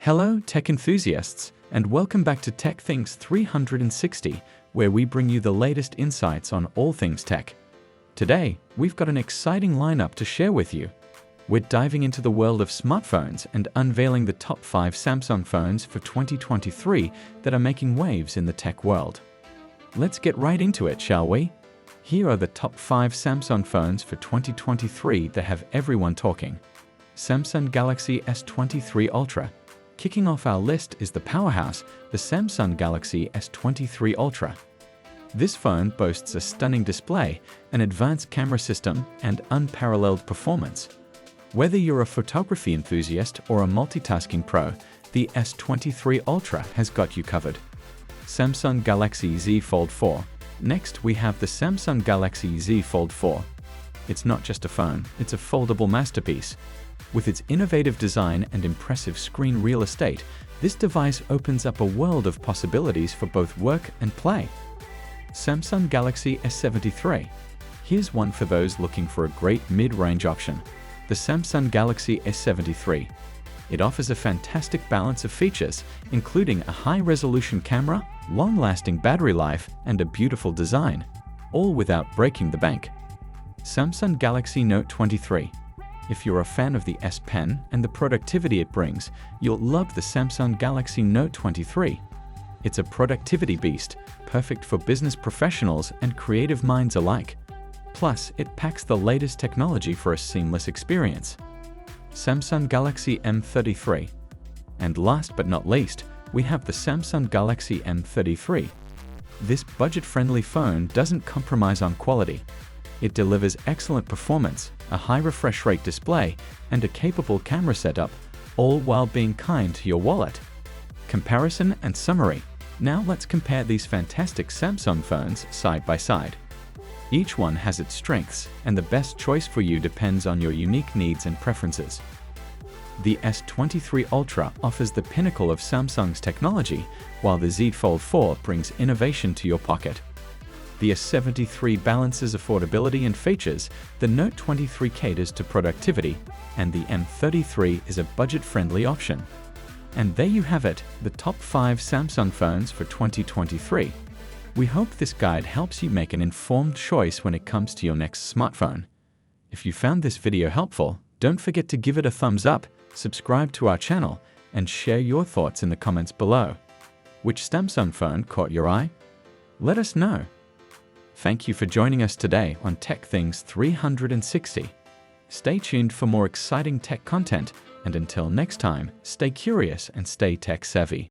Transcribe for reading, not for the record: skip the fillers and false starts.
Hello, tech enthusiasts, and welcome back to Tech Things 360, where we bring you the latest insights on all things tech. Today, we've got an exciting lineup to share with you. We're diving into the world of smartphones and unveiling the top 5 Samsung phones for 2023 that are making waves in the tech world. Let's get right into it, shall we? Here are the top 5 Samsung phones for 2023 that have everyone talking. Samsung Galaxy S73 Ultra. Kicking off our list is the powerhouse, the Samsung Galaxy S23 Ultra. This phone boasts a stunning display, an advanced camera system, and unparalleled performance. Whether you're a photography enthusiast or a multitasking pro, the S23 Ultra has got you covered. Samsung Galaxy Z Fold 4. Next, we have the Samsung Galaxy Z Fold 4. It's not just a phone, it's a foldable masterpiece. With its innovative design and impressive screen real estate, this device opens up a world of possibilities for both work and play. Samsung Galaxy S73. Here's one for those looking for a great mid-range option. The Samsung Galaxy S73. It offers a fantastic balance of features, including a high-resolution camera, long-lasting battery life, and a beautiful design, all without breaking the bank. Samsung Galaxy Note 23. If you're a fan of the S Pen and the productivity it brings, you'll love the Samsung Galaxy Note 23. It's a productivity beast, perfect for business professionals and creative minds alike. Plus, it packs the latest technology for a seamless experience. Samsung Galaxy M33. And last but not least, we have the Samsung Galaxy M33. This budget-friendly phone doesn't compromise on quality. It delivers excellent performance, a high refresh rate display, and a capable camera setup, all while being kind to your wallet. Comparison and summary. Now let's compare these fantastic Samsung phones side by side. Each one has its strengths, and the best choice for you depends on your unique needs and preferences. The S23 Ultra offers the pinnacle of Samsung's technology, while the Z Fold 4 brings innovation to your pocket. The S73 balances affordability and features, the Note 23 caters to productivity, and the M33 is a budget-friendly option. And there you have it, the top 5 Samsung phones for 2023. We hope this guide helps you make an informed choice when it comes to your next smartphone. If you found this video helpful, don't forget to give it a thumbs up, subscribe to our channel, and share your thoughts in the comments below. Which Samsung phone caught your eye? Let us know. Thank you for joining us today on Tech Things 360. Stay tuned for more exciting tech content, and until next time, stay curious and stay tech savvy.